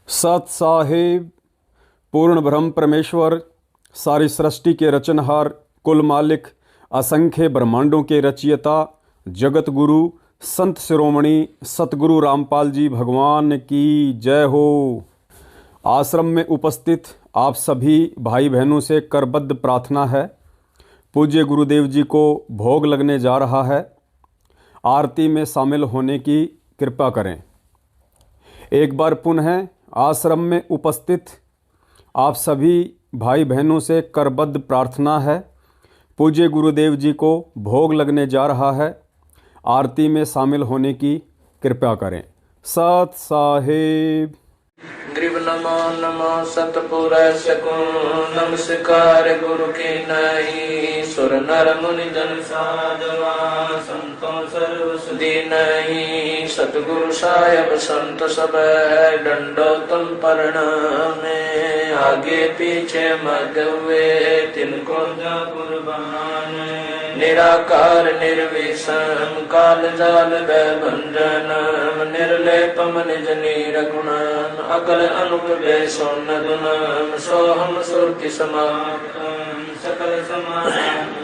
सत साहिब पूर्ण ब्रह्म परमेश्वर, सारी सृष्टि के रचनहार, कुल मालिक, असंख्य ब्रह्मांडों के रचयिता, जगत गुरु, संत शिरोमणि सतगुरु रामपाल जी भगवान की जय हो। आश्रम में उपस्थित आप सभी भाई बहनों से करबद्ध प्रार्थना है। पूज्य गुरुदेव जी को भोग लगने जा रहा है, आरती में शामिल होने की कृपा करें। एक बार पुनः आश्रम में उपस्थित आप सभी भाई बहनों से करबद्ध प्रार्थना है। पूज्य गुरुदेव जी को भोग लगने जा रहा है, आरती में शामिल होने की कृपा करें। सत साहिब। ग्रीव नमो नमो सतपुरुष को नमस्कार गुरु के नहीं। सुर नर मुनि जन साधवा संतों सर्व सुधी नहीं। सतगुरु साहेब संत सब डंडो तुम प्रणामे। आगे पीछे मत हुए तिनको जा कुर्बान। निराकार निर्विषम काल जाल भंजनम। निर्लेपम निज नीर गुणम अकल अनुप सोन गुणम। सोहम सुरति समाप्तम सकल समानम।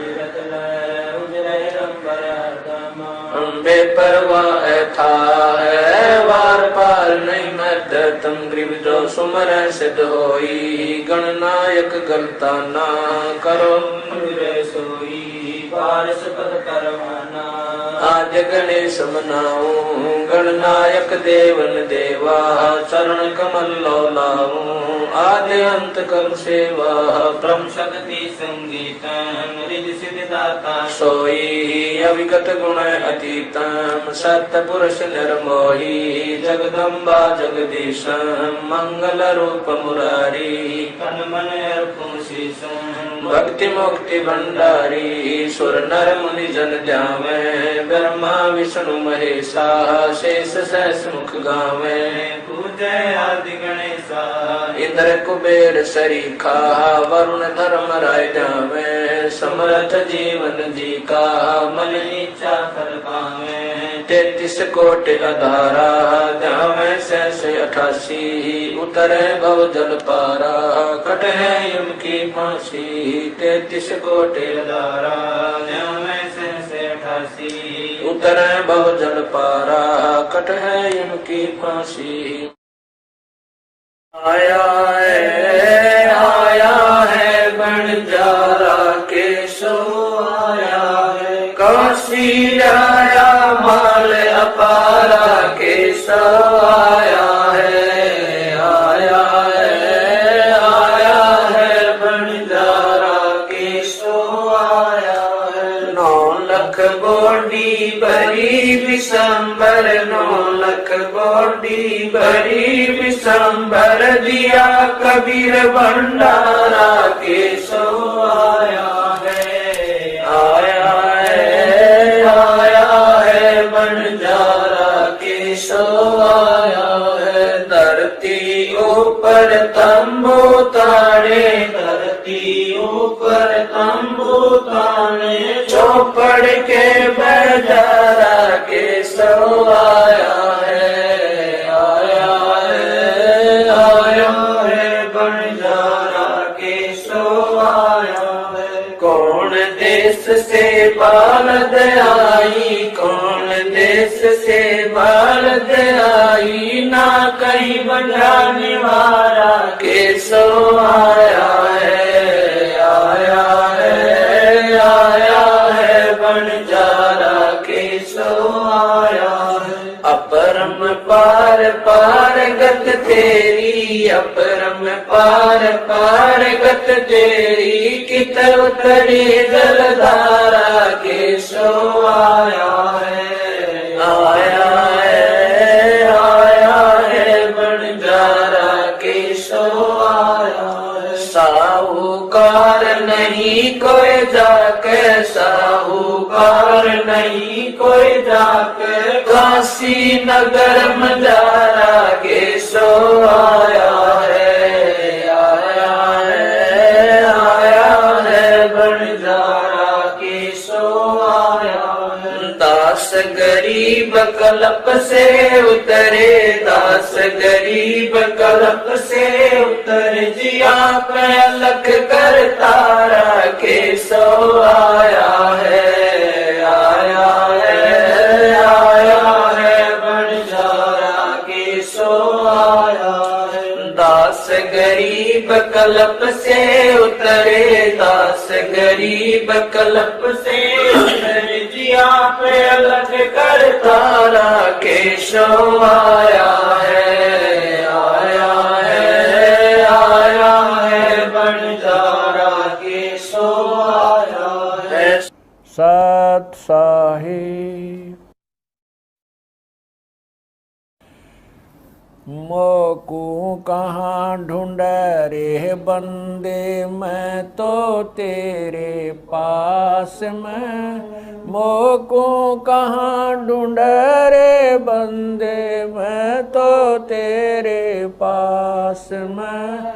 बेपरवाह था है वार पार नहीं मत। तुम ग्रीव जो सुमर सिद्ध होई। गणनायक गलता ना करो सोई। पारस पद करवाना आज गणेश मनाऊं। गणनायक देवन देवा चरण कमल लाऊं। आदि अंत कर सेवा ब्रह्म शक्ति संगीतम। रिज सिद्धि दाता सोई अविगत गुण अतीतम। सत्य पुरुष निर्मोही जगदम्बा जगदीशम। मंगल रूप मुरारी तन मन अर्पण शीशम। भक्ति मुक्ति भंडारी सुर नर मुनि जन जावे। ब्रह्मा विष्णु महेशा शेष सहस मुख गावे। पूजय आदि गणेशा इंद्र कुबेर सरीखा। वरुण धर्म राय जावे। समर्थ जीवन जी का मन इच्छा कर पावे। 33 कोटि अधारा जावे सहस 88। उतरे भव जल पारा कट है यम की फांसी। 33 कोटि अधारा जावे सहस 88। उतरे भव जल पारा कट है यम की फांसी। आया है बंजारा केशो। आया है काशी आया माल अपारा केशो। आया है बंजारा केशो। आया है 9 लख बोडी भरी विशंबर। 9 लख बोडी भरी विशंबर। दिया कबीर भंडारा केशो। आया है बंजारा केशो। आया है धरती ऊपर तंबू ताने। धरती ऊपर तंबू ताने। चौपड़ के बजारा केशो। आया है बंजारा केशो। आया है कौन देश से बालद आई। कौन देश से बालद आई। ना कहीं बजाने वाला केशो। आया है बंजारा केशो। आया है अपरम पार पार गत तेरी। अपरम पार पार गत तेरी। कित उतरी जलधारा केशो। आया है बंजारा केशो। आया है साहूकार नहीं कोई जाके। साहूकार नहीं कोई जाके। काशी नगर मजारा केशो। आया है बंजारा केशो। आया है दास गरीब कल्प से उतरे। दास गरीब गरीब कल्प से उतर जिया पे अलग कर तारा के सो आया है, आया है, आया है बंजारा के सो आया है। दास गरीब कल्प से उतरे, दास गरीब कल्प से उतरे जिया पे अलग कर तारा के सो आया है, आया है, आया है बंजारा के सो आया है। सत साहिब। मोकू कहाँ ढूंढ रे बंदे, मैं तो तेरे पास में। मोकू कहाँ ढूंढ रे बंदे, मैं तो तेरे पास में,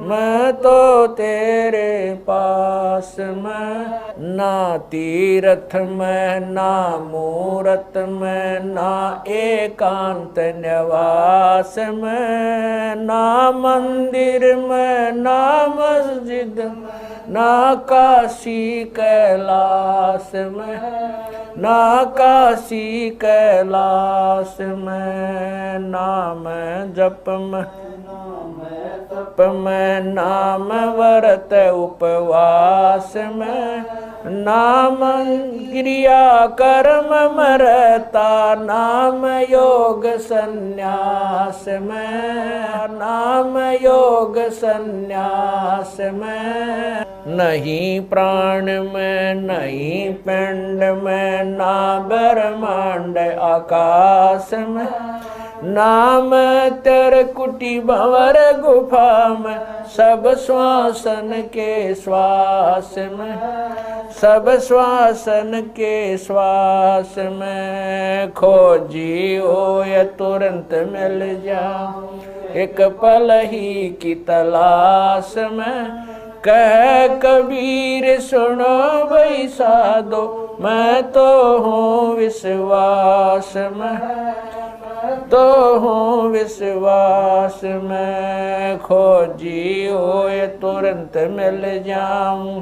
मैं तो तेरे पास में। ना तीरथ में ना मूरत में, ना एकांत निवास में, ना मंदिर में ना मस्जिद, ना काशी कैलाश में, ना काशी कैलाश में। नाम जप में में नाम व्रत उपवास में, नाम क्रिया कर्म मरता, नाम योग संन्यास में, नाम योग संन्यास में। नहीं प्राण में नहीं पिंड में, ना ब्रह्मांड आकाश में। नाम तेरे कुटी भंवर गुफा में, सब श्वासन के श्वास में, सब श्वासन के श्वास में। खोजी हो या तुरंत मिल जा, एक पल ही की तलाश में। कह कबीर सुनो भाई साधो, मैं तो हूँ विश्वास में, तो हूँ विश्वास में। खोजी हो ये तुरंत मिल जाऊं,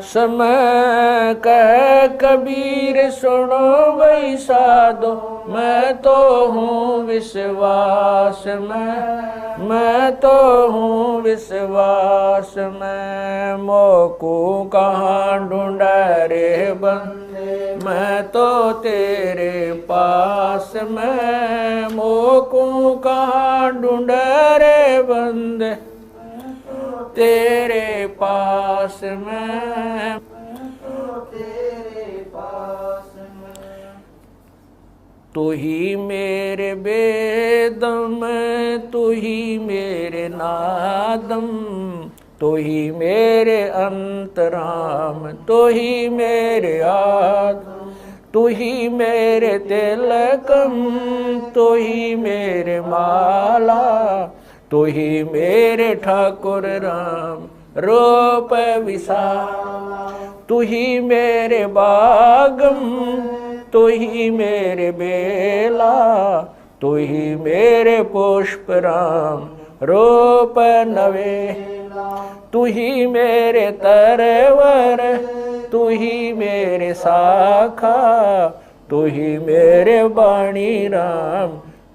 समय कह कबीर सुनो भाई साधो, मैं तो हूँ विश्वास में, मैं तो हूँ विश्वास में। मोकू कहाँ ढूंढा रे बंदे, मैं तो तेरे पास में। मोकू कहाँ ढूंढा रे बंदे, तेरे पास में, तेरे पास में। तू ही मेरे बेदम, तू ही मेरे नादम, तू ही मेरे अंतराम, तू ही मेरे आदम, तू ही मेरे तिलकम, तू ही मेरे माला, तू ही मेरे ठाकुर राम रूप विशाल। तू ही मेरे बागम, तू ही मेरे बेला, तू ही मेरे पुष्प राम रूप नवे। तू ही मेरे तरवर, तू ही मेरे शाखा, तू ही मेरे बाणी राम,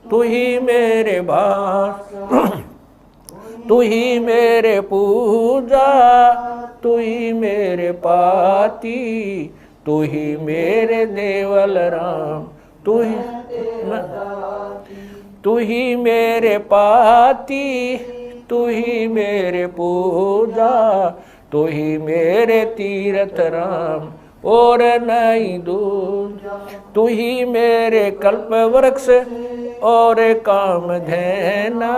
तू ही मेरे भास। तू ही मेरे पूजा, तू ही मेरे पाती, तू ही मेरे देवल राम, तू ही मेरे पाती, तू ही मेरे पूजा, तू ही मेरे तीर्थ राम और नहीं दूर। तू ही मेरे कल्प वृक्ष और काम धैना,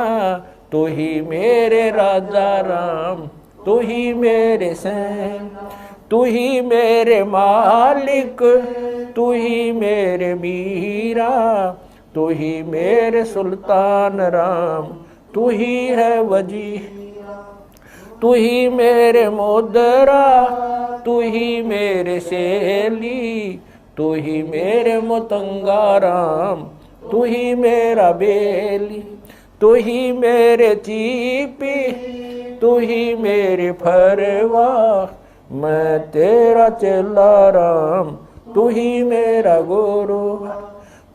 तू ही मेरे राजा राम, तू ही मेरे सैन, तू ही मेरे मालिक, तू ही मेरे मीरा, तू ही मेरे सुल्तान राम, तू ही है वजी। तू ही मेरे मोदरा, तू ही मेरे सेली, तू ही मेरे मुतंगा राम, तू ही मेरा बेली, तू ही मेरे चीपी, तू ही मेरे फरवा, मैं तेरा चेला राम, तू ही मेरा गुरु,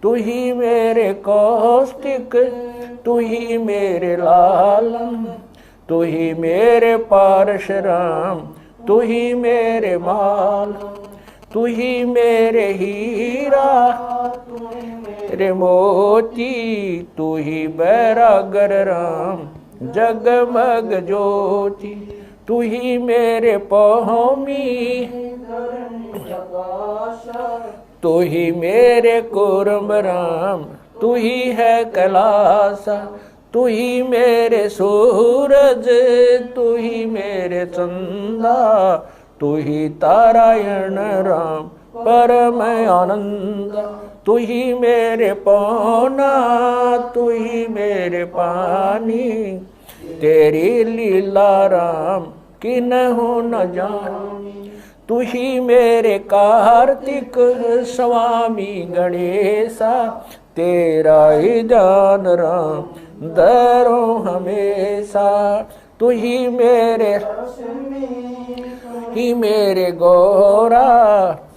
तू ही मेरे कौस्तिक, तू ही मेरे लालम, तू ही मेरे परशुराम, तू ही मेरे माल, तू ही मेरे हीरा, तेरे मोती, तू ही बैरागर राम, जगमग ज्योति, तू ही मेरे पौमी, तू ही मेरे कुर्म राम, तू ही है कैलासा, तू ही मेरे सूरज, तू ही मेरे चंदा, तू ही तारायण राम परम आनंद, तू ही मेरे पौना, तू ही मेरे पानी, तेरी लीला राम किन्हु न जानी, तू ही मेरे कार्तिक स्वामी गणेशा, तेरा ही जान राम दरो हमेशा, तू ही मेरे गौरा,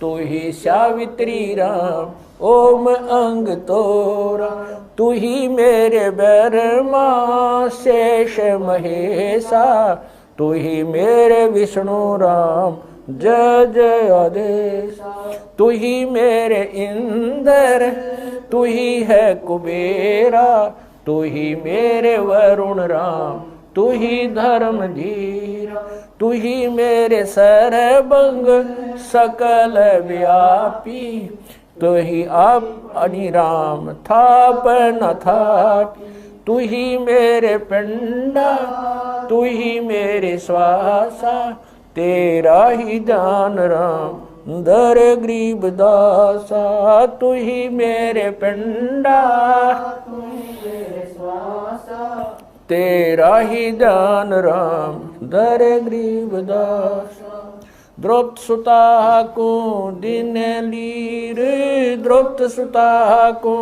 तू ही सावित्री राम ओम अंग तोरा, तू ही मेरे ब्रह्मा शेष महेशा, तू ही मेरे विष्णु राम जय जय आदेश, तू ही मेरे इंद्र, तू ही है कुबेरा, तू ही मेरे वरुण राम, तू ही धर्म धीरा, तू ही मेरे सर्वंग सकल व्यापी, तू ही आप अनिराम थाप न थापी, तू ही मेरे पिंडा, तू ही मेरे श्वासा, तेरा ही दान राम दर गरीब दासा, तू ही मेरे पिंडा, तू ही मेरे श्वासा, तेरा ही दान राम दर गरीब दासा, द्रौपद सुता को दिन लीर, द्रौपद सुता को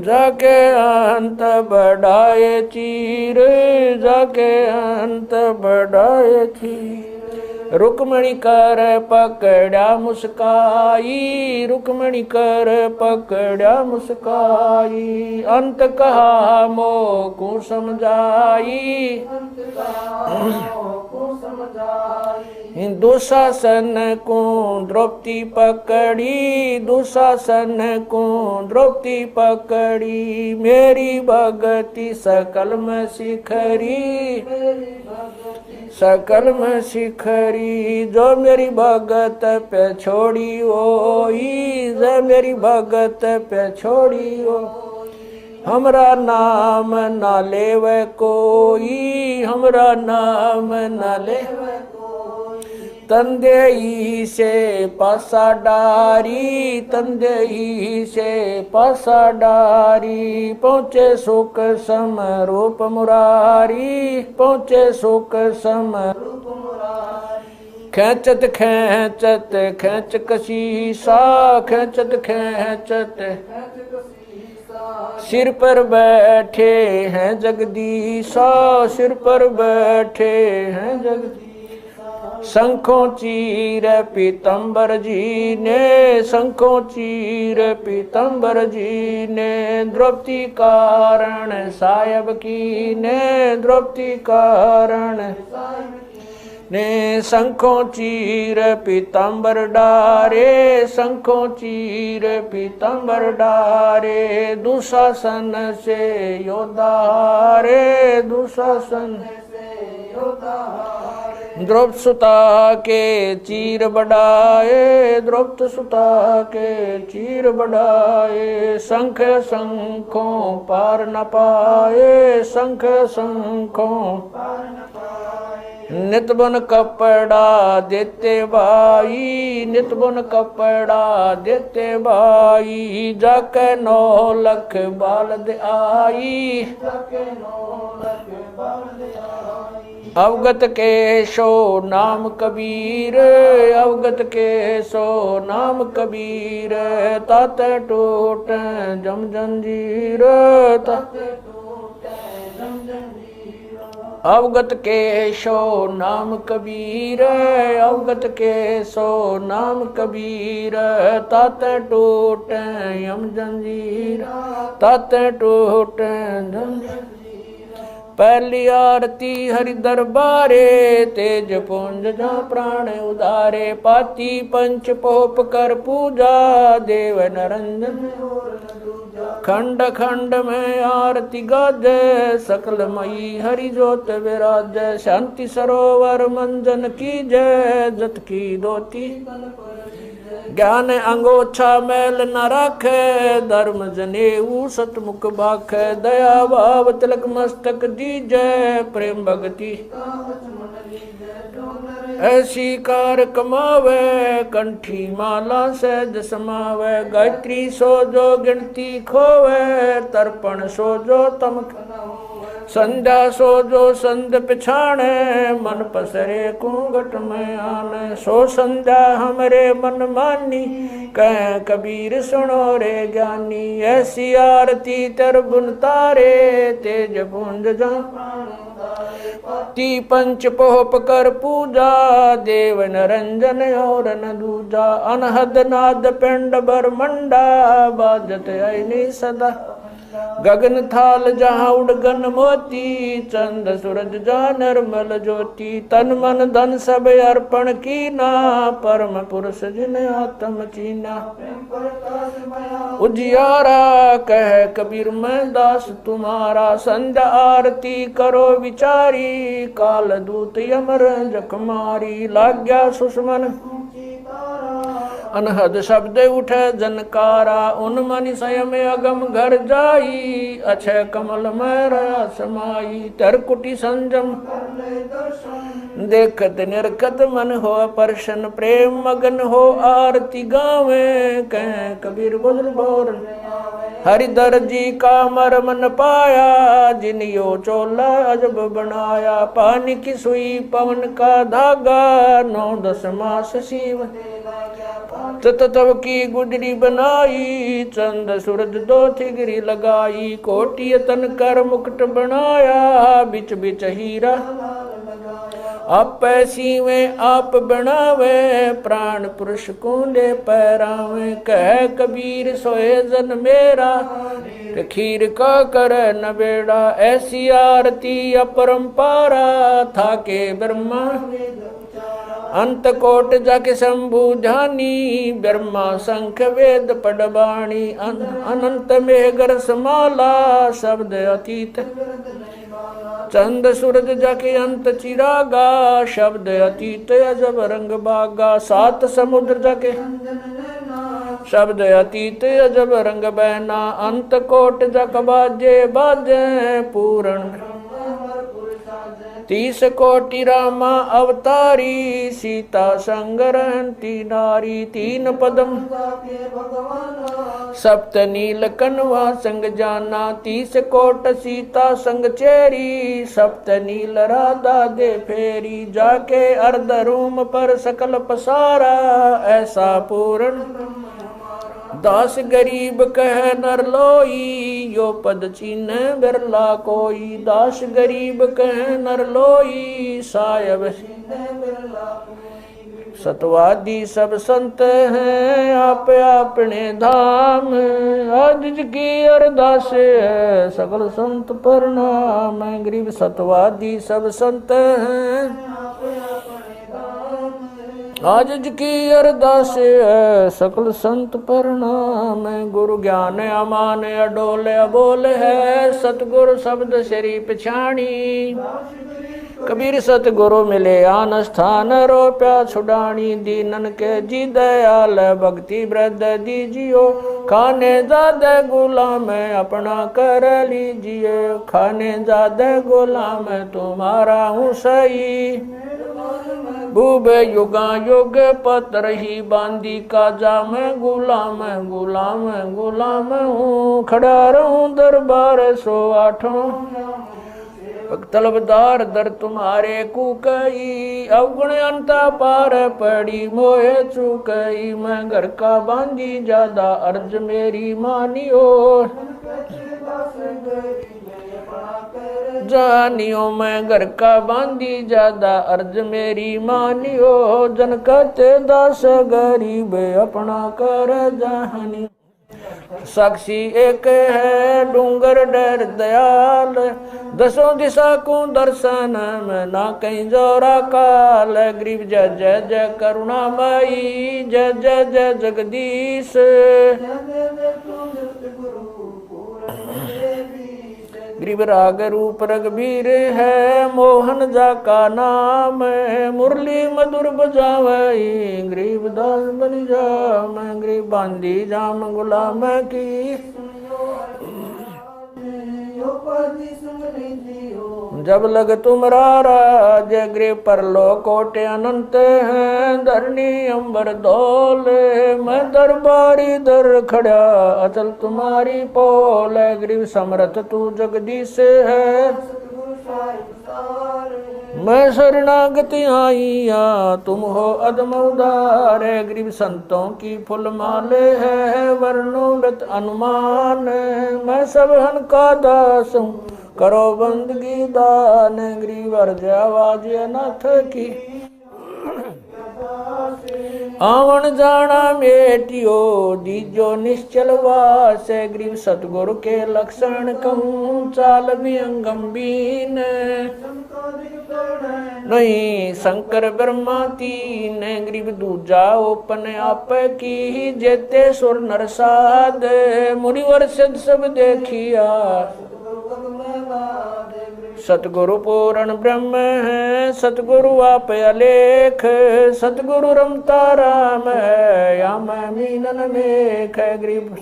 जाके अंत बढ़ाए चीर, जाके अंत बढ़ाए चीर, रुक्मणी कर पकड़ा मुस्काई, रुक्मणी कर पकड़ा मुस्काई, अंत कहा मोको समझाई, दुशासन को द्रौपदी पकड़ी, दुशासन को द्रौपदी पकड़ी, मेरी भगति सकल में शिखरी, सकल में शिखरी, जो मेरी भगत पे छोड़ी ओई, जो मेरी भगत पे छोड़ी ओ, हमरा नाम ना लेवे कोई, हमरा नाम ना लेवे कोई, तंदेई से पासा डारी, तंदेई से पासा डारी, पहुँचे सुख सम रूप मुरारी, पहुँचे सुख सम रूप मुरारी, खेचत खेचत खेच कशीसा, खेचत खेचत सिर पर बैठे हैं जगदीशा, सिर पर बैठे हैं जगदीशा, शंखों चीर पीतम्बर जी ने, शंखों चीर पीतम्बर जी ने, द्रौपदी कारण सायब की ने, द्रौपदी कारण ने, शंखों चीर पीतम्बर डारे, शंखों चीर पीतम्बर डारे, दुशासन से योद्धा हारे, दुशासन से योद्धा हारे, द्रौपद सुता के चीर बढ़ाए, द्रौपद सुता के चीर बढ़ाए, शंख शंखों पार न पाए, शंख शंखों पार न पाए, नित बुन कपड़ा देते भाई, नित बुन कपड़ा देते भाई, जाके 9 लख बाल दे आई, जाके 9 लख बाल दे आई, अवगत के सो नाम कबीर, अवगत के सो नाम कबीर, तात टूट जम जंजीर, अवगत के सो नाम कबीर, अवगत के सो नाम कबीर, तात टूट यम जंजीर, तात टूट जंजीर। पहली आरती हरि दरबारे, तेज पुंज जा प्राण उदारे, पाती पंच पोप कर पूजा, देव नरंजन खंड खंड में आरती गाजे, सकल मई हरि जोत विराज, शांति सरोवर मंजन की जय, जत की दोती ज्ञान अंगोछा मैल न राखे, धर्म जनेऊ सतमुख भाखे, दया भाव तिलक मस्तक दीजै, प्रेम भगति ऐसी कार कमावे, कंठी माला सहज समावे, गायत्री सो जो गिनती खोवे, तर्पण सो जो तम संध्या सो जो संध पिछाणे, मन पसरे कुंगट में आने, सो संध्या हमरे मन मानी, कह कबीर सुनो रे ज्ञानी, ऐसी आरती तर बुन तारे, तेज पुंज जा ती पंच पोप कर पूजा, देव नरंजन और न दूजा, अनहद नाद पिंड बरमंडा, बाजत ऐनी सदा गगन थाल जहाँ उड़गन मोती, चंद सूरज जा निर्मल ज्योति, तन मन धन सब अर्पण कीना, परम पुरुष जिन आत्म चीना, उजियारा कह कबीर मैं दास तुम्हारा, संध्या आरती करो विचारी, काल दूत यमर जखमारी, लाग्या सुषमन अनहद शब्द उठे जनकारा, उन मनि स्वयं अगम घर जाई, अक्षय कमल में रहा समाई, तरकुटी संजम देखत निरखत मन हो परशन, प्रेम मगन हो आरती गावे, कह कबीर बुझल बोर हरिधर जी का मरम न पाया, जिन यो चोला अजब बनाया, पानी की सुई पवन का धागा, 9-10 मास शिव तब की गुजरी बनाई, चंद सूरज दो थिगरी लगाई, कोटि तन कर मुकुट बनाया, बिच बिच हीरा आप पैसी में आप बनावे, प्राण पुरुष कुंडे पैरावे, कह कबीर सोए जन मेरा, खीर का कर न बेड़ा, ऐसी आरती अपरंपारा, था के ब्रह्मा अंत कोट जाके शंभु जानी, ब्रह्मा शंख वेद पडबाणी, अनंत मेघर समाला, शब्द अतीत चंद सूरज जाके अंत चिरागा, शब्द अतीत अजब रंग बागा, 7 समुद्र जाके शब्द अतीत अजब रंग बहना, अंत कोट जक बाजे बाजे, पूर्ण 30 कोटि रामा अवतारी, सीता संग रहती नारी, 3 पदम सप्त नील कनवा संग जाना, 30 कोट सीता संग चेरी, सप्त नील राधा दे फेरी, जाके अर्ध रूम पर सकल पसारा, ऐसा पूर्ण दास गरीब कह नर लोई, यो पद चीन बिरला कोई, दास गरीब कह नर लोई, सायब सतवादी सब संत हैं, आप अपने धाम, आज की अरदास है सकल संत प्रणाम, गरीब सतवादी सब संत हैं, आज की अरदास है सकल संत प्रणाम, गुरु ज्ञान अमान अडोल अबोल है, सतगुरु शब्द श्री पिछाणी, कबीर सतगुरु मिले आन स्थान, रोप्या छुड़ानी, दीनन के जी दयाल, भक्ति वृद्ध दीजियो, खाने जादे गुलाम अपना कर लीजिए, खाने जादे गुलाम तुम्हारा हूँ सही, भूब युगा युग पत्र ही बांधी काजा, मैं गुलाम गुलाम गुलाम हूँ, खड़ा रहूं दरबार 108 तलबदार दर तुम्हारे कुकई, अवगुण अंता पार पड़ी मोहे चुकई। मैं घर का बांधी ज्यादा अर्ज मेरी मानियो, जानियो मैं घर का बांधी ज्यादा अर्ज मेरी मानियो। जन कहते दास गरीब अपना कर जहानी, साक्षी एक है डूंगर डर दयाल। दसों दिशा को दर्शन में ना कहीं जोरा काल। गरीब जय जय जय करुणामयी, जय जय जय जगदीश। गरीब राग रूप रघुबीर है, मोहन जा का नाम। मुरली मधुर बजावई, गरीब दास बलि जाम। गरीब बांधी जाम गुलाम की, जब लग तुमरा जय गरीब परलो कोटे अनंत हैं। धरणी अंबर दौल मैं दरबारी दर खड़ा, अचल तुम्हारी पोल। गरीब समर्थ तू जगदीश है, मैं शरणागति आईया तुम हो अदम उदार। गरीब संतों की फुल माले है, वर्णोगत अनुमान। मैं सब हन का दास हूँ, करो बंदगी दान। गरीब अर्ज आवाज अनाथ की, आवन जाना मेटियो दीजो निश्चल वास। गरीब सतगुरु के लक्षण कहूँ, चाल भी अंगम्बीन। नहीं शंकर ब्रह्मा तीन, गरीब दूजा ओपन आप की। जेते सुर नरसाद मुनिवर सिद्ध सब देखिया, सतगुरु पूर्ण ब्रह्म है। सतगुरु आप अलेख, सतगुरु रमता राम है। या मैं मीनन मेख। गरीब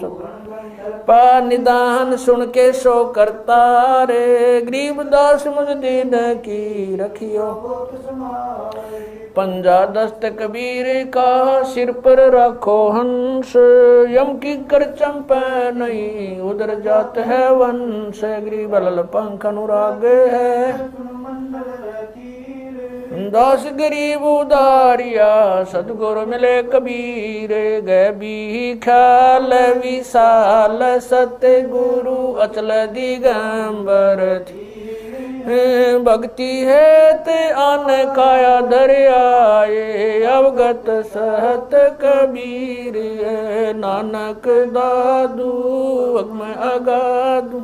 पा निदान सुन के सो करता रे। गरीब दास मुझ दीन की रखियो, पंजा दस्त कबीर का सिर पर रखो हंस। यम की कर चंपा नहीं उधर जात है वंश। गरीब लल पंख अनुराग है, दास गरीब उदारिया। सतगुरु मिले कबीर गए भी ख्याल विशाल। सतगुरु अचल दिगंबर थी, भक्ति है ते आन काया दरियाए। अवगत सहत कबीर नानक दादू मैं अगादू।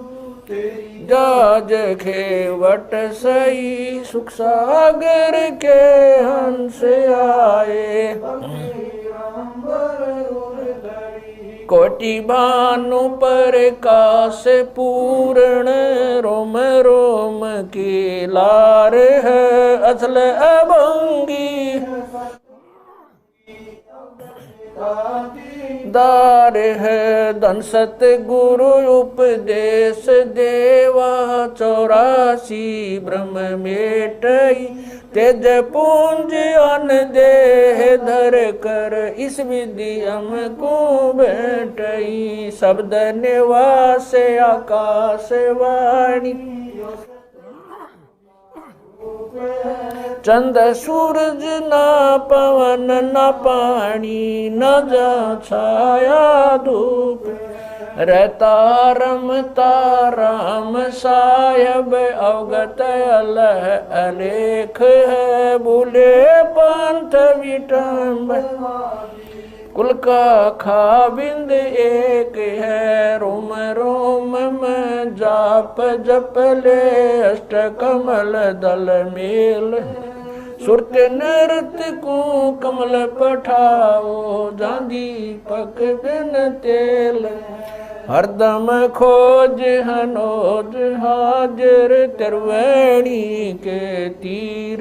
जाज खेवट सही सुख सागर के हंस आए। कोटि भानु प्रकाश पूर्ण, रोम रोम की लार है असल अभंगी। दार है धन सत गुरु उपदेश देवा। 84 ब्रह्म मेटई तेज पूंज अन देह धर कर। इस विधि हमको बैठई शब्द निवास आकाश वाणी। चंद सूरज ना पवन न पानी, न जा छाया धूप। रहता रमता राम साहेब अवगत अलह अलेख है। भूले पंथ विटम्ब कुल का खाबिंद एक है। रोम रोम में जाप जप ले अष्ट कमल दल मेल। सुरत नृत्य को कमल पठाओ जांदी पक बिन तेल। हरदम खोज हनोज हाजिर तिरवेणी के तीर।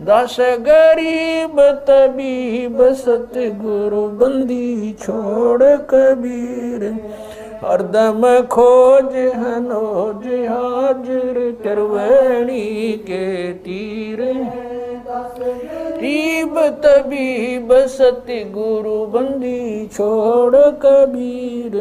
दास गरीब तबीब सतगुरु बंदी छोड़ कबीर। हरदम खोज हनोज हाजिर तिरवेणी के तीर। गरीब तबीब सतगुरु बंदी छोड़ कबीर।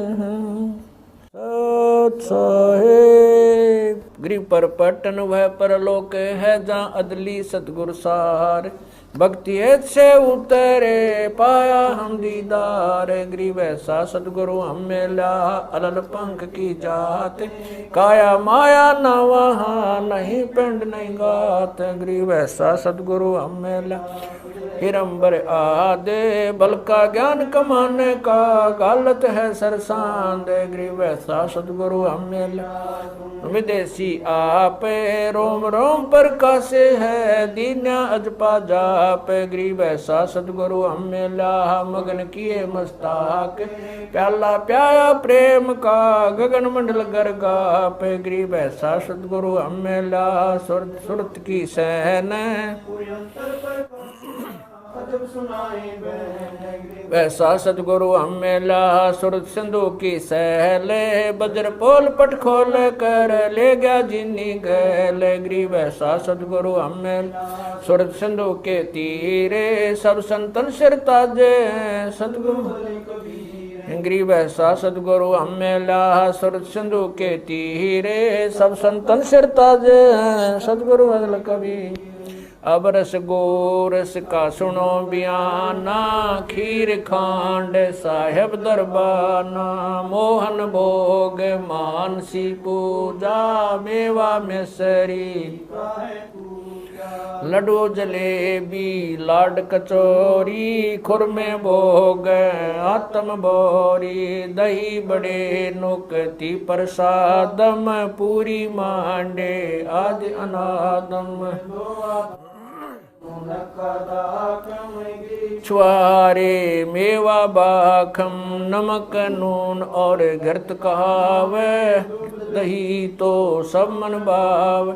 सत साहेब। गृह पर पटन वह परलोक है जहाँ अदली सतगुर सार भक्ति से उतरे पाया हम दीदार गरीब ऐसा सतगुरु हम मिला अलल पंख की जात काया माया न वहाँ नहीं पिंड नहीं गात गरीब ऐसा सतगुरु हम मिला हिरंबर आदे बल का ज्ञान कमाने का गालत है सरसांद गरीब ऐसा सतगुरु हम मिला विदेशी आप रोम रोम पर कासे है दीन्या अजपा जाप गरीब ऐसा सतगुरु हम मिला मगन किए मस्ताक प्याला प्याया प्रेम का गगन मंडल गरगाप गरीब ऐसा सतगुरु हम मिला सुरत सुरत की सहन वैसा सतगुरु हम मिला सुरत सिंधु की सहले बज्र पोल पट खोल कर ले गया जिन्नी गैल गरीब ऐसा सतगुरु हम मिला सुरत सिंधु के तीरे सब संतन सिर ताजे सतगुरु गरीब ऐसा सतगुरु हम मिला सुरत सिंधु के तीरे सब संतन सिर ताजे सतगुरु बदल कभी अब रस गोरस का सुनो बयाना खीर खांड साहेब दरबाना मोहन भोग मानसी पूजा मेवा मिसरी लड्डू जलेबी लाड कचौरी खुरमे भोग आत्म बोरी दही बड़े नुकती प्रसादम पूरी मांडे आदि अनादम छुआरे मेवा बाखम नमक नून और घृत कहावे दही तो सब मन भाव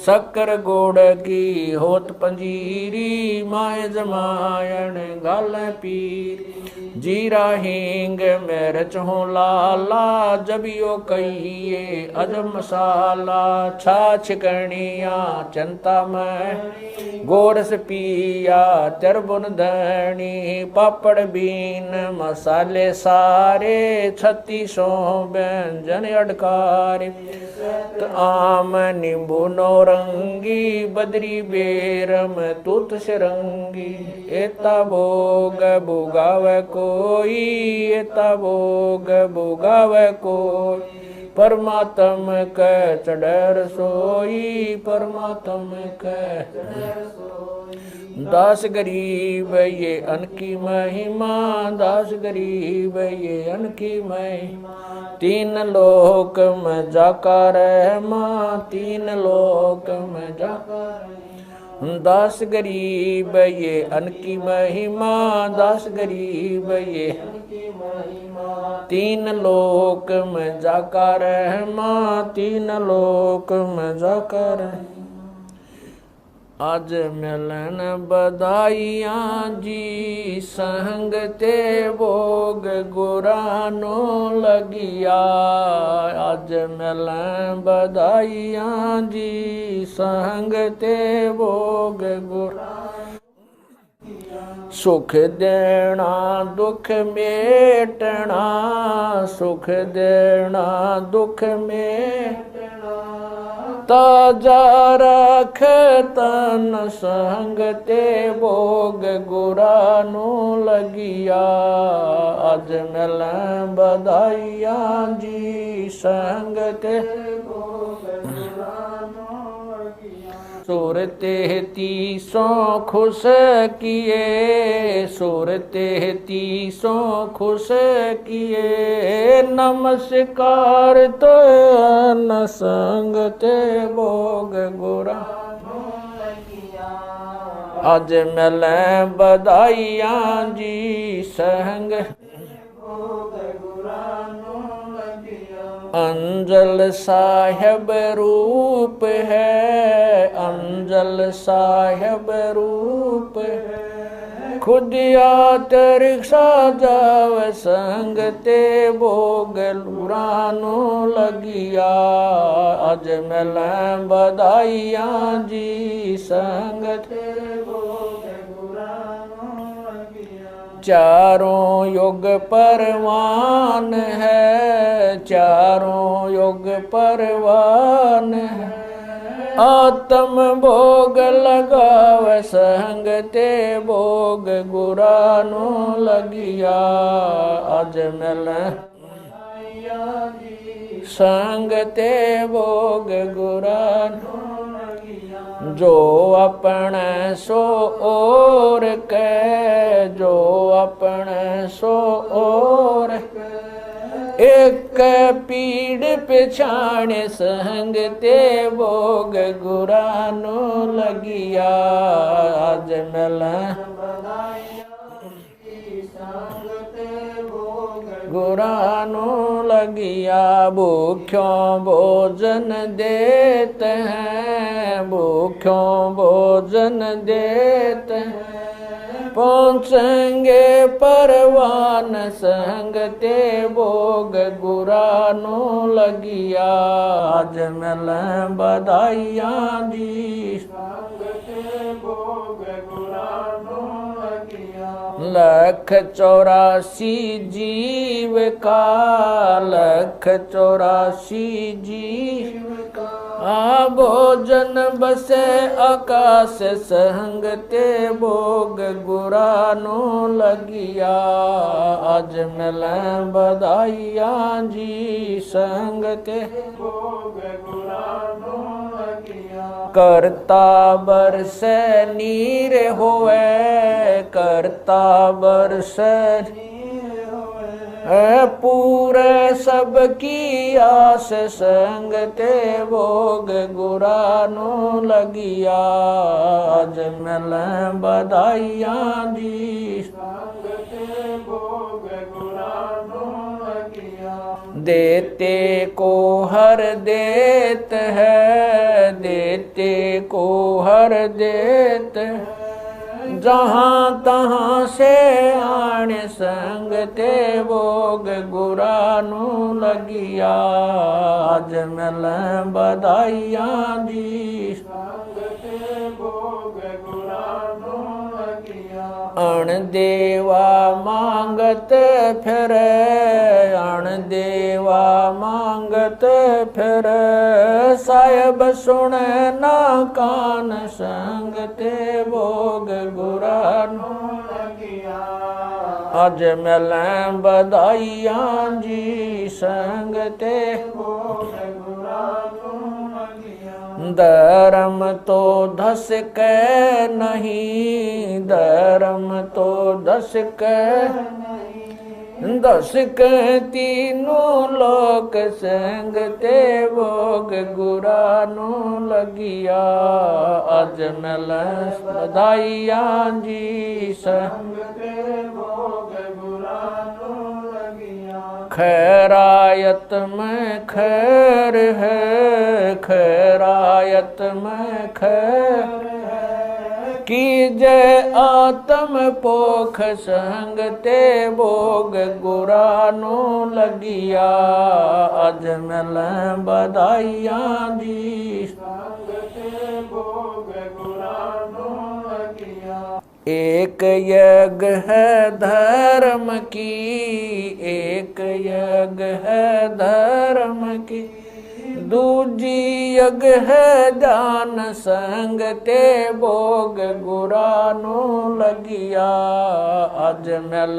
शक्कर गोड़ की होत पंजीरी माए जमायण गाल पीर जीरा हींग में रचो लाला जबियो कहिए अजब मसाला छाछ कणिया चंता में गोरस पिया तरबुन धनी पापड़ बीन मसाले सारे 3600 व्यंजन अडकारे आम नींबू नौरंगी बदरी बेरम तुत सिरंगी एता भोग भुगाव कोई एता भोग भुगाव कोई परमात्म क चढ़र सोई परमात्म क दास गरीब ये अनकी महिमा दास गरीब ये अनकी महिमा तीन लोक में जाका रहमा तीन लोक में जाका दास गरीब ये अनकी महिमा दास गरीब ये तीन लोक में जाका रहमा तीन लोक में जाका रहमा आज मिलन बधाइयाँ जी संग ते भोग गुरानो लगिया आज मिलन बधाइयाँ जी संग ते भोग गुरानो सुख देना दुख मेटना सुख देना दुख मेटना ताजा रख तन संग ते भोग गुरानो लगिया आज मिल बधाइया जी संग ते भोग गुरानो सूरते 300 खुश किए सूरते 300 खुश किए नमस्कार तो न संग ते भोग गुरा आज मिल बधाइया जी संग अंजल साहिब रूप है अंजल साहिब रूप है खुद यात रिक्शा जाव संग ते भोग लुरानो लगिया आज मिल बधाइया जी संग ते भोग लुरानो लगिया चारों युग परवान है, चारों युग परवान है। आत्म भोग लगाव संग ते भोग गुरानो लगिया। अज मिल संग ते भोग गुरानो लगिया। जो अपने सो और के, जो अपने सो और एक पीड़ पिछाणे संग ते भोग गुरानो लगिया। आज मिल गुरानो लगिया। भूख्यों भोजन देते हैं, भूख्यों भोजन देते हैं। पहुँचेंगे परवान संग ते भोग गुरानो लगिया। आज मिल बधाइयाँ जी संग ते भोग गुरानो लगिया। 184 जीव का, 184 जीव का भोजन बसे आकाश संग ते भोग गुरानो लगिया। आज मिल बधाइयाँ जी संग ते भोग गुरानो लगिया। करता बरसे नीर होवे, करता बरसे पूरे सबकी आस संग ते भोग गुरानो लगिया। आज मिल बधाइयाँ जी संग ते भोग गुरानो लगिया। देते को हर देत है, देते को हर देत है। जहाँ तहाँ से आने संग ते भोग गुरानो लगिया। आज मिल बधाइयाँ जी संग ते भोग गुरानो लगिया। अण देवा मांगत फिरे, अण देवा मांगत फिरे। साहिब सुने ना कान संग ते भोग गुरानो लगिया। आज मिल बधाइयाँ जी संग ते भोग गुरानो लगिया। धर्म तो धस के नहीं, धर्म तो धस के नहीं। दस के तीनों लोक संग ते भोग गुरानो लगिया। आज मिल बधाइयाँ जी संग ते भोग गुरानो लगिया। खैरायत में खैर है, खैरायत में खैर है। कीजय आत्म पोख संग ते भोग गुरानो लगिया। आज मिल बधाइयाँ जी संग ते भोग गुरानो लगिया। एक यज्ञ है धर्म की, एक यज्ञ है धर्म की। दूजी यज्ञ है दान संग ते भोग गुरानो लगिया। आज मिल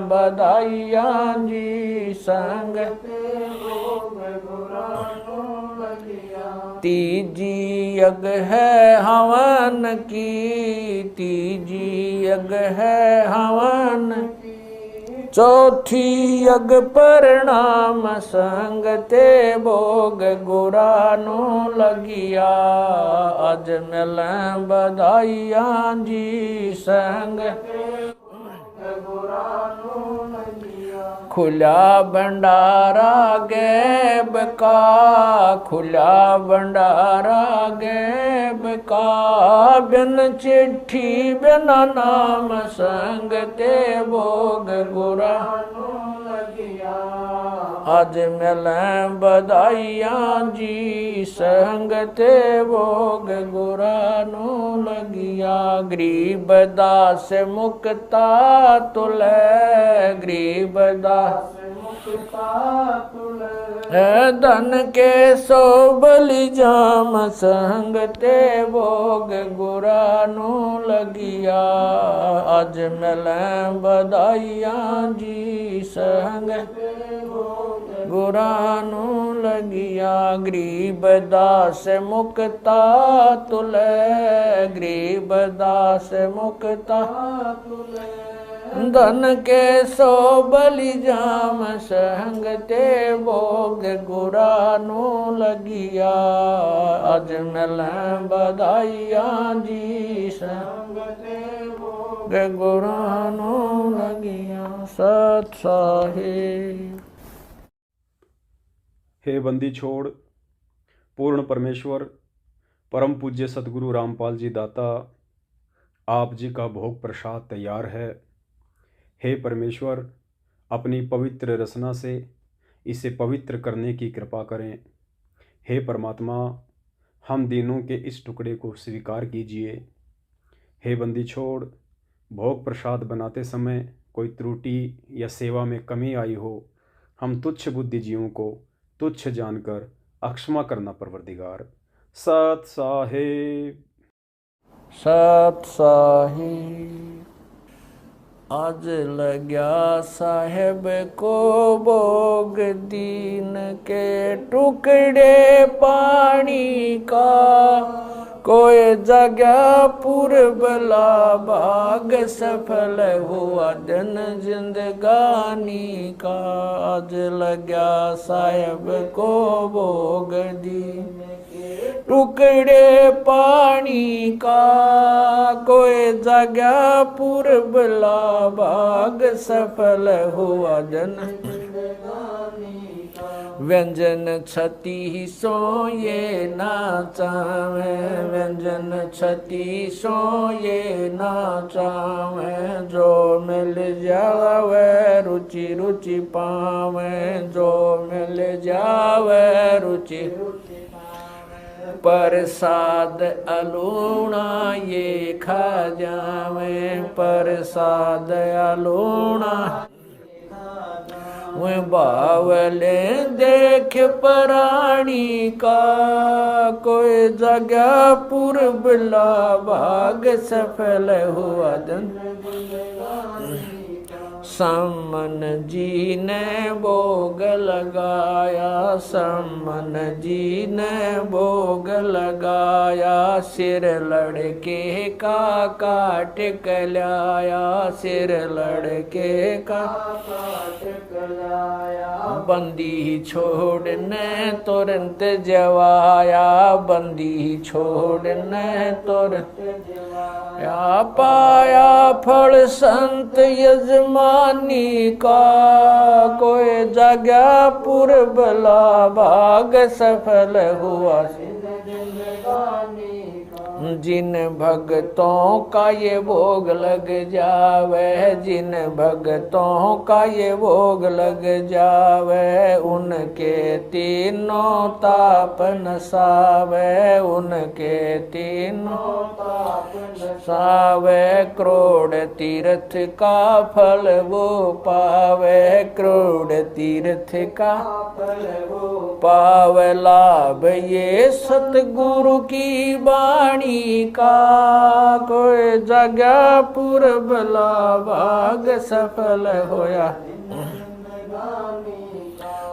बधाइयाँ जी संग ते भोग गुरानो लगिया। तीजी यज्ञ है हवन की, तीजी यज्ञ है हवन की। चौथी यज्ञ परिणाम संग ते भोग गुरानो लगिया। आज मिल बधाइयाँ जी संग ते गुरानो लगिया। खुला भंडारा गैब का, खुला भंडारा गैब का। बिन चिट्ठी बिना नाम संग ते भोग गुरानो लगिया। अज मिलें बधाइयां जी संगते भोग गुरा नू लगिया गरीब दास मुक्ता तुले गरीब दास धन के सो बलि जाम संगते भोग गुरा नू लगिया अज मिलें बधाइयां जी संग गुरा नू लगिया गरीब दास मुक्ता तुले गरीब दास मुक्ता धन के सो बलि जाम संगते भोग गुरा नू लगिया अज मिलें बधाइयां जी संगते भोग गुरा नू लगिया। सत साहिब। हे बंदी छोड़ पूर्ण परमेश्वर परम पूज्य सतगुरु रामपाल जी दाता, आप जी का भोग प्रसाद तैयार है। हे परमेश्वर, अपनी पवित्र रचना से इसे पवित्र करने की कृपा करें। हे परमात्मा, हम दीनों के इस टुकड़े को स्वीकार कीजिए। हे बंदी छोड़, भोग प्रसाद बनाते समय कोई त्रुटि या सेवा में कमी आई हो, हम तुच्छ बुद्धिजीवों को तुच्छ जानकर अक्षमा करना परवरदिगार। सत साहिब। सत साहिब। आज लग्या साहेब को भोग दीन के टुकड़े पानी का, कोई जगह पूर्वला भाग सफल हुआ दिन जिंदगानी का। आज लग्या साहेब को भोग दीन टुकड़े पानी का, कोई जगह पूर्वला भाग सफल हुआ जन व्यंजन छती सो ये ना चावे व्यंजन छती सो ये ना चावे। जो मिल जावे रुचि रुचि पावे जो मिल जावे रुचि प्रसाद अलूणा ये खा जावे प्रसाद अलूणा वे बावले देख प्राणी का। कोई जगह पूर्वला भाग सफल हुआ दिन सम्मन जी ने भोग लगाया सम्मन जी ने भोग लगाया। सिर लड़के का काट कलाया सिर लड़के का काट कलाया। बंदी छोड़ने तुरंत जवाया बंदी छोड़ने तुरंत जवाया। पाया फल संत यजमानी का। कोई जगह पूर्वला भाग सफल हुआ जिन भक्तों का ये भोग लग जावे जिन भक्तों का ये भोग लग जावे। उनके तीनों ताप नसावे उनके तीनों ताप नसावे। करोड़ तीर्थ का फल वो पावे करोड़ तीर्थ का फल वो पावे। लाभ ये सतगुरु की बाणी का। कोई जगह पूर्वला भाग सफल होया।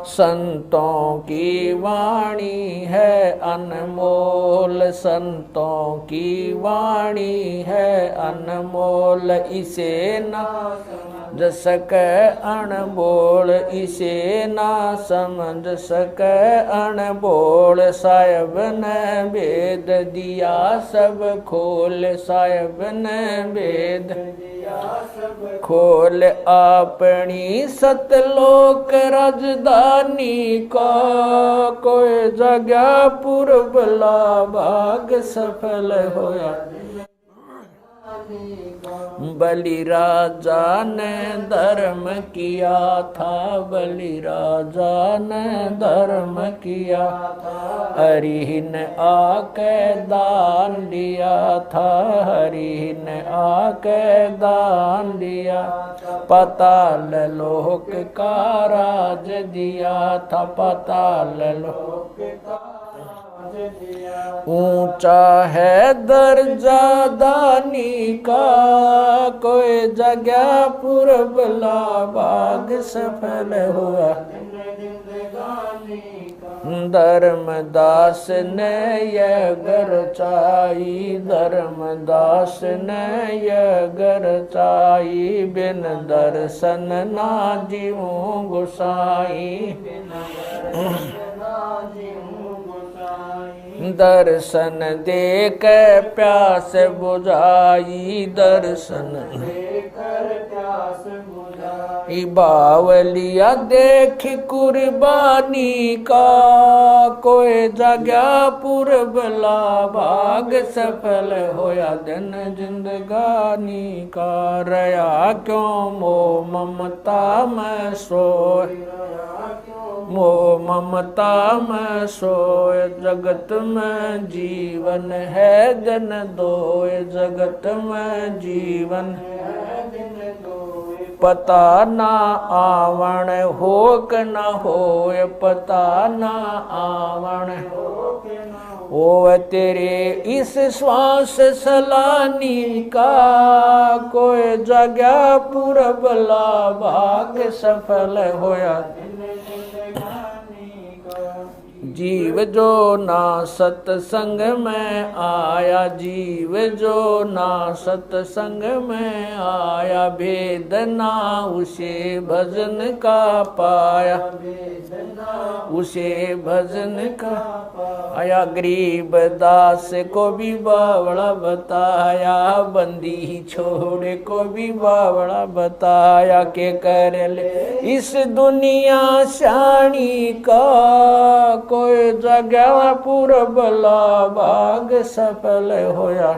संतों की वाणी है अनमोल संतों की वाणी है अनमोल। इसे ना समझ सके अनबोल इसे ना समझ सके अनबोल। साहिब ने भेद दिया सब खोल साहिब ने भेद खोल। अपनी सतलोक राजधानी का। कोई जगह पूर्वला भाग सफल होया। बलि राजा ने धर्म किया था, बलि राजा ने धर्म किया, हरि ने आके दान दिया था, हरि ने आके दान दिया, पाताल लोक का राज दिया था, पाताल लोक का ऊंचा है दर्जा दानी का, कोई जगह पुरबला बाग सफल हुआ, धर्मदास ने यह घर चाही, धर्मदास ने यह घर चाही, बिन दर्शन ना जीऊं गोसाई, दर्शन देख प्यास बुझाई, दर्शन बावलिया देख कुर्बानी का, कोई जगह पुरबला भाग सफल होया दिन जिंदगानी का, रया क्यों मोह ममता में सोए, मोह ममता में सोए, जगत में जीवन है दिन दोए, जगत में जीवन पता ना आवण हो क न होए, पता ना आवण हो तेरे इस श्वास सलानी का, कोई जगह पुरबला भाग सफल होया, जीव जो ना सत्संग में आया, जीव जो ना सत्संग में आया, भेद ना उसे भजन का पाया, उसे भजन का आया, गरीब दास को भी बावड़ा बताया, बंदी छोड़े को भी बावड़ा बताया, के कर ले इस दुनिया शानी का, कोई जगह पुरबला भाग सफल होया,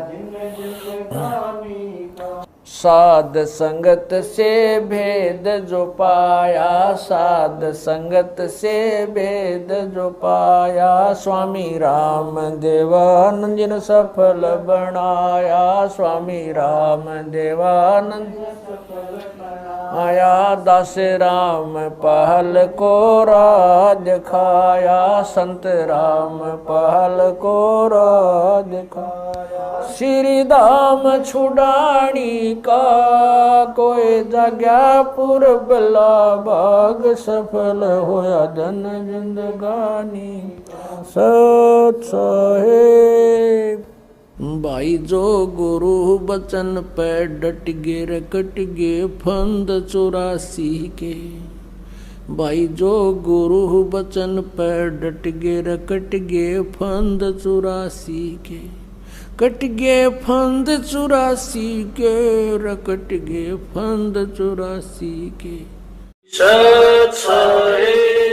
साध संगत से भेद जो पाया, साध संगत से भेद जो पाया, स्वामी राम देवानंद जिन सफल बनाया, स्वामी राम देवानंद आया, दास राम पहल को राज खाया, संत राम पहल को राज खाया, श्री धाम छुड़ानी का, कोई जगह पुरबला भाग सफल होया धन जिंदगानी, सत साहेब भाई जो गुरु बचन पे डट गे रकट गे फंद 84 के, भाई जो गुरु बचन पे डट गे रकट गे फंद 84 के, कट गे फंद 84 के, रकट गे फंद 84 के, सत साहेब।